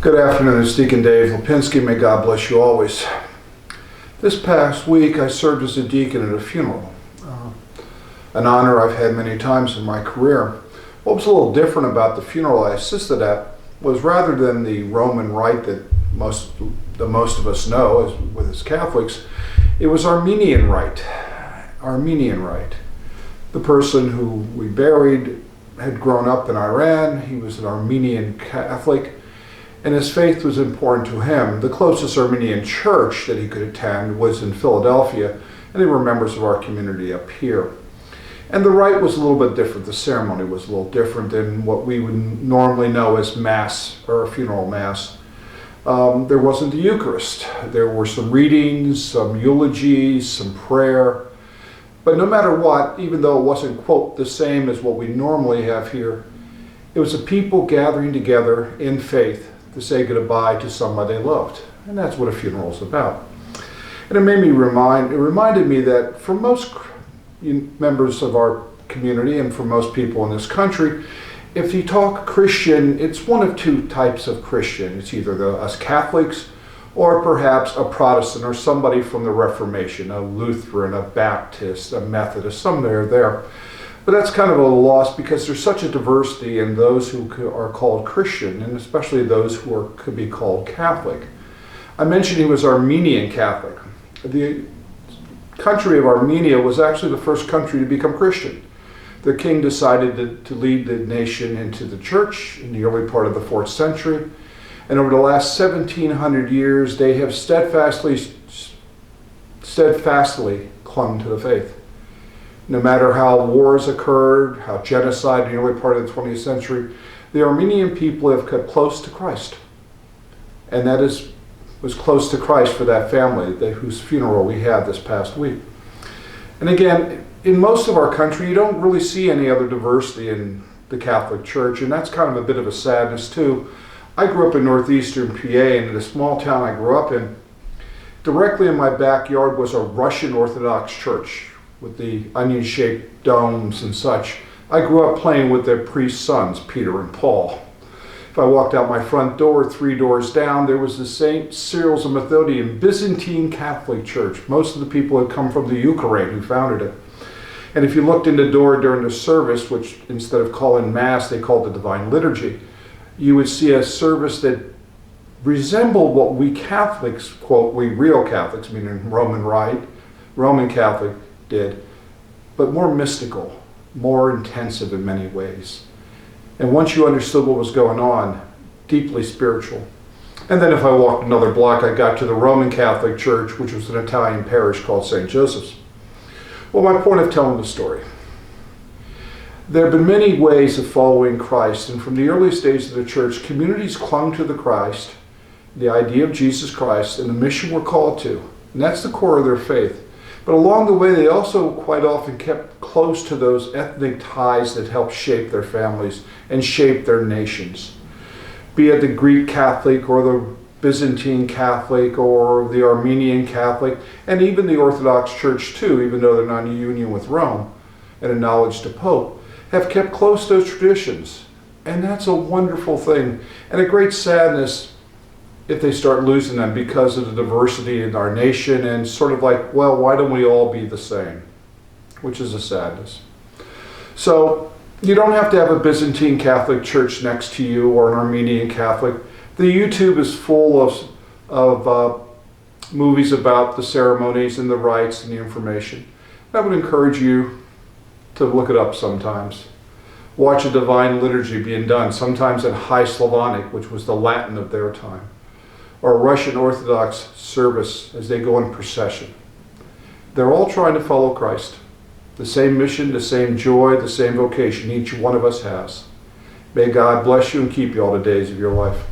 Good afternoon, it's Deacon Dave Lipinski. May God bless you always. This past week I served as a deacon at a funeral, an honor I've had many times in my career. What was a little different about the funeral I assisted at was rather than the Roman rite that most of us know as Catholics, it was Armenian rite. Armenian rite. The person who we buried had grown up in Iran. He was an Armenian Catholic, and his faith was important to him. The closest Armenian church that he could attend was in Philadelphia, and they were members of our community up here. And the rite was a little bit different. The ceremony was a little different than what we would normally know as Mass or a funeral Mass. There wasn't the Eucharist. There were some readings, some eulogies, some prayer. But no matter what, even though it wasn't, quote, the same as what we normally have here, it was a people gathering together in faith to say goodbye to somebody they loved. And that's what a funeral is about. And it reminded me that for most members of our community and for most people in this country, if you talk Christian, it's one of two types of Christian. It's either us Catholics or perhaps a Protestant or somebody from the Reformation, a Lutheran, a Baptist, a Methodist, somewhere there. But that's kind of a loss because there's such a diversity in those who are called Christian, and especially those who could be called Catholic. I mentioned he was Armenian Catholic. The country of Armenia was actually the first country to become Christian. The king decided to lead the nation into the church in the early part of the 4th century. And over the last 1700 years, they have steadfastly clung to the faith. No matter how wars occurred, how genocide in the early part of the 20th century, the Armenian people have kept close to Christ. And that was close to Christ for that family whose funeral we had this past week. And again, in most of our country, you don't really see any other diversity in the Catholic Church, and that's kind of a bit of a sadness too. I grew up in northeastern PA, and in the small town I grew up in, directly in my backyard was a Russian Orthodox church with the onion-shaped domes and such. I grew up playing with their priest sons, Peter and Paul. If I walked out my front door, 3 doors down, there was the St. Cyril's and Methodian Byzantine Catholic Church. Most of the people had come from the Ukraine who founded it. And if you looked in the door during the service, which instead of calling Mass, they called the Divine Liturgy, you would see a service that resembled what we Catholics, quote, we real Catholics, meaning Roman Catholic, did, but more mystical, more intensive in many ways. And once you understood what was going on, deeply spiritual. And then if I walked another block, I got to the Roman Catholic Church, which was an Italian parish called St. Joseph's. Well, my point of telling the story. There have been many ways of following Christ, and from the earliest days of the church, communities clung to the Christ, the idea of Jesus Christ, and the mission we're called to. And that's the core of their faith. But along the way, they also quite often kept close to those ethnic ties that helped shape their families and shape their nations. Be it the Greek Catholic or the Byzantine Catholic or the Armenian Catholic, and even the Orthodox Church too, even though they're not in union with Rome and acknowledged the Pope, have kept close to those traditions. And that's a wonderful thing, and a great sadness if they start losing them because of the diversity in our nation and sort of like, well, why don't we all be the same? Which is a sadness. So you don't have to have a Byzantine Catholic church next to you or an Armenian Catholic. The YouTube is full of movies about the ceremonies and the rites and the information. I would encourage you to look it up sometimes. Watch a divine liturgy being done, sometimes in High Slavonic, which was the Latin of their time, or a Russian Orthodox service as they go in procession. They're all trying to follow Christ. The same mission, the same joy, the same vocation each one of us has. May God bless you and keep you all the days of your life.